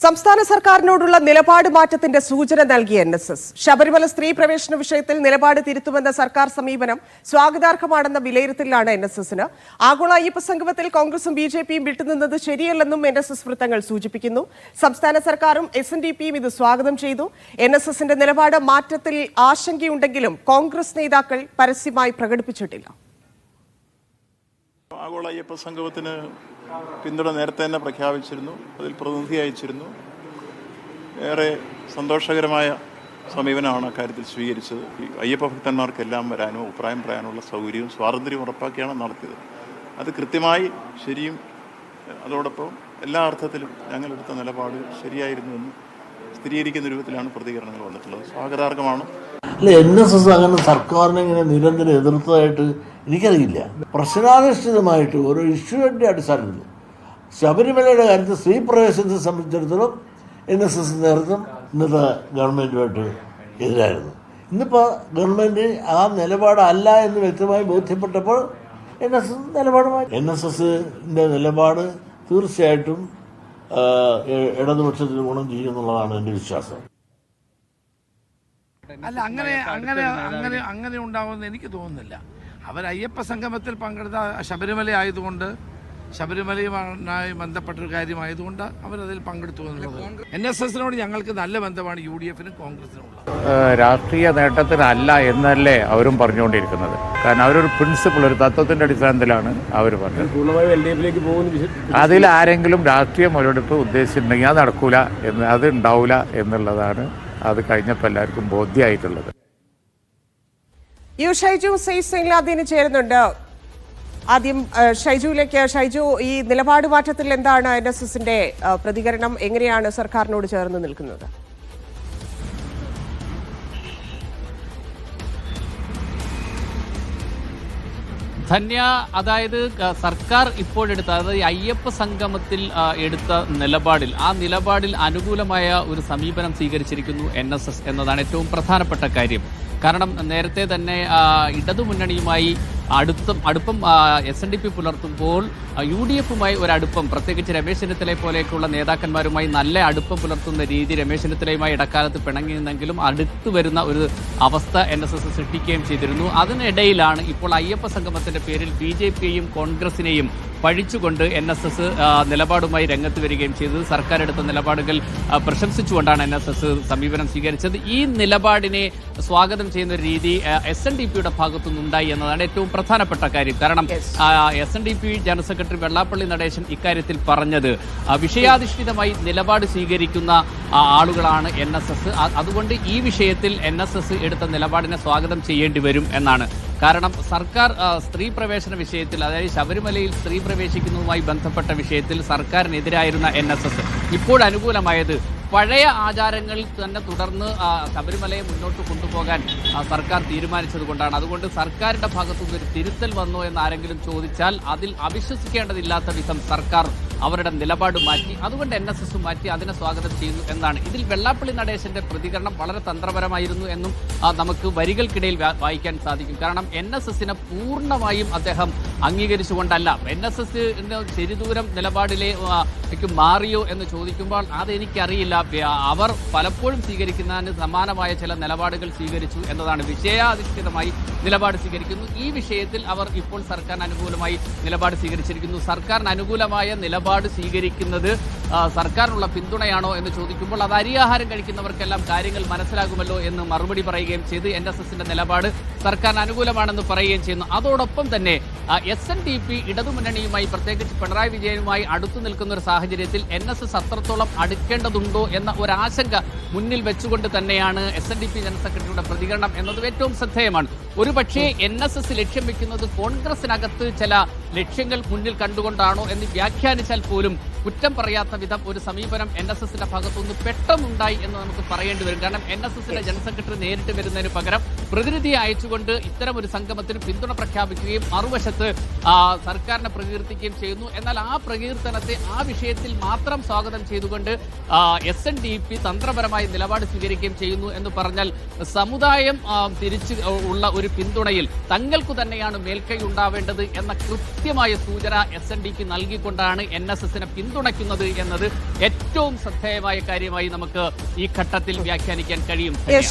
സംസ്ഥാന സർക്കാരിനോടുള്ള നിലപാട് മാറ്റത്തിന്റെ സൂചന നൽകിയ NSS ശബരിമല സ്ത്രീ പ്രവേശന വിഷയത്തിൽ നിലപാട് തിരുത്തുമെന്ന സർക്കാർ സമീപനം സ്വാഗതാർഹമാണെന്ന വിലയിരുത്തലാണ് NSSന്. ആഗോള അയ്യപ്പ സംഗമത്തിൽ കോൺഗ്രസും BJPയും വിട്ടുനിന്നത് ശരിയല്ലെന്നും NSS വൃത്തങ്ങൾ സൂചിപ്പിക്കുന്നു. സംസ്ഥാന സർക്കാരും SNDPയും ഇത് സ്വാഗതം ചെയ്തു. NSSന്റെ നിലപാട് മാറ്റത്തിൽ ആശങ്കയുണ്ടെങ്കിലും കോൺഗ്രസ് നേതാക്കൾ പരസ്യമായി പ്രകടിപ്പിച്ചിട്ടില്ല. ആഗോള അയ്യപ്പ സംഗമത്തിന് പിന്തുണ നേരത്തെ തന്നെ പ്രഖ്യാപിച്ചിരുന്നു. അതിൽ പ്രതിനിധി അയച്ചിരുന്നു. ഏറെ സന്തോഷകരമായ സമീപനമാണ് അക്കാര്യത്തിൽ സ്വീകരിച്ചത്. ഈ അയ്യപ്പ ഭക്തന്മാർക്കെല്ലാം വരാനും അഭിപ്രായം പറയാനുള്ള സൗകര്യവും സ്വാതന്ത്ര്യവും ഉറപ്പാക്കിയാണ് നടത്തിയത്. അത് കൃത്യമായി ശരിയും അതോടൊപ്പം എല്ലാ അർത്ഥത്തിലും ഞങ്ങളെടുത്ത നിലപാട് ശരിയായിരുന്നുവെന്ന് സ്ഥിരീകരിക്കുന്ന രൂപത്തിലാണ് പ്രതികരണങ്ങൾ വന്നിട്ടുള്ളത്. സ്വാഗതാർഹമാണ്. അല്ല, NSS അങ്ങനെ സർക്കാരിനെ ഇങ്ങനെ നിരന്തരം എതിർത്തതായിട്ട് എനിക്കറിയില്ല. പ്രശ്നാധിഷ്ഠിതമായിട്ട് ഓരോ ഇഷ്യൂവിൻ്റെ അടിസ്ഥാനത്തിൽ ശബരിമലയുടെ കാര്യത്തിൽ സ്ത്രീ പ്രവേശനത്തെ സംബന്ധിച്ചിടത്തോളം NSS നേതൃത്വം ഇന്നത്തെ ഗവൺമെൻറ്റുമായിട്ട് എതിരായിരുന്നു. ഇന്നിപ്പോൾ ഗവൺമെൻറ് ആ നിലപാടല്ല എന്ന് വ്യക്തമായി ബോധ്യപ്പെട്ടപ്പോൾ NSS നിലപാടുമായി NSSൻ്റെ നിലപാട് തീർച്ചയായിട്ടും ഇടതുപക്ഷത്തിന് ഗുണം ചെയ്യുമെന്നുള്ളതാണ് എൻ്റെ വിശ്വാസം. അല്ല, അങ്ങനെ ഉണ്ടാവുമെന്ന് എനിക്ക് തോന്നുന്നില്ല. അവർ അയ്യപ്പ സംഗമത്തിൽ പങ്കെടുത്ത ശബരിമല ആയതുകൊണ്ട്, ശബരിമലയുമായി ബന്ധപ്പെട്ടൊരു കാര്യമായതുകൊണ്ട് അവരതിൽ പങ്കെടുത്തു എന്നുള്ളത്. NSSനോട് ഞങ്ങൾക്ക് നല്ല ബന്ധമാണ് UDFനും കോൺഗ്രസിനും ഉള്ളത്. രാഷ്ട്രീയ നേട്ടത്തിനല്ല എന്നല്ലേ അവരും പറഞ്ഞുകൊണ്ടിരിക്കുന്നത്. കാരണം അവരൊരു പ്രിൻസിപ്പിൾ, ഒരു തത്വത്തിൻ്റെ അടിസ്ഥാനത്തിലാണ് അവർ പറഞ്ഞത്. അതിൽ ആരെങ്കിലും രാഷ്ട്രീയ മുതലെടുപ്പ് ഉദ്ദേശിച്ചിട്ടുണ്ടെങ്കിൽ അത് നടക്കൂല, അത് ഉണ്ടാവില്ല എന്നുള്ളതാണ് അത് കഴിഞ്ഞപ്പോൾ എല്ലാവർക്കും ബോധ്യമായിട്ടുള്ളത്. ഷൈജു സെയ്ലാദിന് ചേരുന്നുണ്ട്. ആദ്യം ഷൈജുവിലേക്ക്. ഷൈജു, ഈ നിലപാട് മാറ്റത്തിൽ എന്താണ് NSSന്റെ പ്രതികരണം? എങ്ങനെയാണ് സർക്കാരിനോട് ചേർന്ന് നിൽക്കുന്നത്? ധന്യ, അതായത് സർക്കാർ ഇപ്പോഴെടുത്ത, അതായത് അയ്യപ്പ സംഗമത്തിൽ എടുത്ത നിലപാടിൽ, ആ നിലപാടിൽ അനുകൂലമായ ഒരു സമീപനം സ്വീകരിച്ചിരിക്കുന്നു NSS എന്നതാണ് ഏറ്റവും പ്രധാനപ്പെട്ട കാര്യം. കാരണം നേരത്തെ തന്നെ ഇടതുമുന്നണിയുമായി അടുപ്പം SNDP പുലർത്തുമ്പോൾ UDFുമായി ഒരടുപ്പം, പ്രത്യേകിച്ച് രമേശ് ചെന്നിത്തലയെ പോലെയൊക്കെയുള്ള നേതാക്കന്മാരുമായി നല്ല അടുപ്പം പുലർത്തുന്ന രീതി രമേശ് ചെന്നിത്തലയുമായി ഇടക്കാലത്ത് പിണങ്ങിയിരുന്നെങ്കിലും അടുത്തു വരുന്ന ഒരു അവസ്ഥ NSS സൃഷ്ടിക്കുകയും ചെയ്തിരുന്നു. അതിനിടയിലാണ് ഇപ്പോൾ അയ്യപ്പ സംഗമത്തിന്റെ പേരിൽ BJPയെയും കോൺഗ്രസിനെയും പഴിച്ചുകൊണ്ട് NSS നിലപാടുമായി രംഗത്ത് വരികയും ചെയ്തത്. സർക്കാർ എടുത്ത നിലപാടുകൾ പ്രശംസിച്ചുകൊണ്ടാണ് NSS സമീപനം സ്വീകരിച്ചത്. ഈ നിലപാടിനെ സ്വാഗതം ചെയ്യുന്ന ഒരു രീതി SNDPയുടെ ഭാഗത്തുനിന്നുണ്ടായി എന്നതാണ് ഏറ്റവും പ്രധാനപ്പെട്ട കാര്യം. കാരണം SNDP general secretary Vellappally Natesan ഇക്കാര്യത്തിൽ പറഞ്ഞത് വിഷയാധിഷ്ഠിതമായി നിലപാട് സ്വീകരിക്കുന്ന ആളുകളാണ് NSS. അതുകൊണ്ട് ഈ വിഷയത്തിൽ NSS എടുത്ത നിലപാടിനെ സ്വാഗതം ചെയ്യേണ്ടി വരും എന്നാണ്. കാരണം സർക്കാർ സ്ത്രീ പ്രവേശന വിഷയത്തിൽ, അതായത് ശബരിമലയിൽ സ്ത്രീ പ്രവേശിക്കുന്നതുമായി ബന്ധപ്പെട്ട വിഷയത്തിൽ സർക്കാരിനെതിരായിരുന്ന NSS ഇപ്പോൾ അനുകൂലമായത് പഴയ ആചാരങ്ങൾ തന്നെ തുടർന്ന് ശബരിമലയെ മുന്നോട്ട് കൊണ്ടുപോകാൻ സർക്കാർ തീരുമാനിച്ചത് കൊണ്ടാണ്. അതുകൊണ്ട് സർക്കാരിന്റെ ഭാഗത്തുനിന്ന് ഒരു തിരുത്തൽ വന്നോ എന്ന് ആരെങ്കിലും ചോദിച്ചാൽ അതിൽ അവിശ്വസിക്കേണ്ടതില്ലാത്ത വിധം സർക്കാർ അവരുടെ നിലപാട് മാറ്റി. അതുകൊണ്ട് NSS മാറ്റി, അതിനെ സ്വാഗതം ചെയ്യുന്നു എന്നാണ്. ഇതിൽ വെള്ളാപ്പള്ളി നടേശന്റെ പ്രതികരണം വളരെ തന്ത്രപരമായിരുന്നു എന്നും നമുക്ക് വരികൾക്കിടയിൽ വായിക്കാൻ സാധിക്കും. കാരണം NSSനെ പൂർണ്ണമായും അദ്ദേഹം അംഗീകരിച്ചുകൊണ്ടല്ല. NSSന് ശരിദൂരം നിലപാടിലേക്ക് മാറിയോ എന്ന് ചോദിക്കുമ്പോൾ അതെനിക്കറിയില്ല. അവർ പലപ്പോഴും സ്വീകരിക്കുന്നതിന് സമാനമായ ചില നിലപാടുകൾ സ്വീകരിച്ചു എന്നതാണ്. വിഷയാധിഷ്ഠിതമായി നിലപാട് സ്വീകരിക്കുന്നു. ഈ വിഷയത്തിൽ അവർ ഇപ്പോൾ സർക്കാരിന് അനുകൂലമായി നിലപാട് സ്വീകരിച്ചിരിക്കുന്നു. സർക്കാരിന് അനുകൂലമായ നിലപാട് സ്വീകരിക്കുന്നത് സർക്കാരിനുള്ള പിന്തുണയാണോ എന്ന് ചോദിക്കുമ്പോൾ അത് അരിയാഹാരം കഴിക്കുന്നവർക്കെല്ലാം കാര്യങ്ങൾ മനസ്സിലാകുമല്ലോ എന്ന് മറുപടി പറയുകയും ചെയ്ത് NSSന്റെ നിലപാട് സർക്കാരിന് അനുകൂലമാണെന്ന് പറയുകയും ചെയ്യുന്നു. അതോടൊപ്പം തന്നെ SNDP ഇടതുമുന്നണിയുമായി, പ്രത്യേകിച്ച് പിണറായി വിജയനുമായി അടുത്തു നിൽക്കുന്ന ഒരു സാഹചര്യത്തിൽ NSS അത്രത്തോളം അടുക്കേണ്ടതുണ്ടോ എന്ന ഒരാശങ്ക മുന്നിൽ വെച്ചുകൊണ്ട് തന്നെയാണ് SNDP ജനറൽ സെക്രട്ടറിയുടെ പ്രതികരണം എന്നത് ഏറ്റവും ശ്രദ്ധേയമാണ്. ഒരുപക്ഷേ NSS ലക്ഷ്യം വെക്കുന്നത് കോൺഗ്രസിനകത്ത് ചില ലക്ഷ്യങ്ങൾ മുന്നിൽ കണ്ടുകൊണ്ടാണോ എന്ന് വ്യാഖ്യാനിച്ചാൽ പോലും കുറ്റം പറയാത്ത വിധം ഒരു സമീപനം NSSന്റെ ഭാഗത്തുനിന്ന് പെട്ടെന്നുണ്ടായി എന്ന് നമുക്ക് പറയേണ്ടി വരും. കാരണം NSSന്റെ ജനറൽ സെക്രട്ടറി നേരിട്ട് വരുന്നതിന് പകരം പ്രതിനിധിയെ അയച്ചുകൊണ്ട് ഇത്തരം ഒരു സംഗമത്തിന് പിന്തുണ പ്രഖ്യാപിക്കുകയും മറുവശത്ത് സർക്കാരിനെ പ്രകീർത്തിക്കുകയും ചെയ്യുന്നു. എന്നാൽ ആ പ്രകീർത്തനത്തെ ആ വിഷയത്തിൽ മാത്രം സ്വാഗതം ചെയ്തുകൊണ്ട് SNDP തന്ത്രപരമായി നിലപാട് സ്വീകരിക്കുകയും ചെയ്യുന്നു എന്ന് പറഞ്ഞാൽ സമുദായം തിരിച്ച് ഉള്ള ഒരു പിന്തുണയിൽ തങ്ങൾക്ക് തന്നെയാണ് മേൽക്കൈ ഉണ്ടാവേണ്ടത് എന്ന കൃത്യമായ സൂചന SNDP നൽകിക്കൊണ്ടാണ് NSSനെ പിന്തുണയ്ക്കുന്നത് എന്നത് ഏറ്റവും ശ്രദ്ധേയമായ കാര്യമായി നമുക്ക് ഈ ഘട്ടത്തിൽ വ്യാഖ്യാനിക്കാൻ കഴിയും. Yes.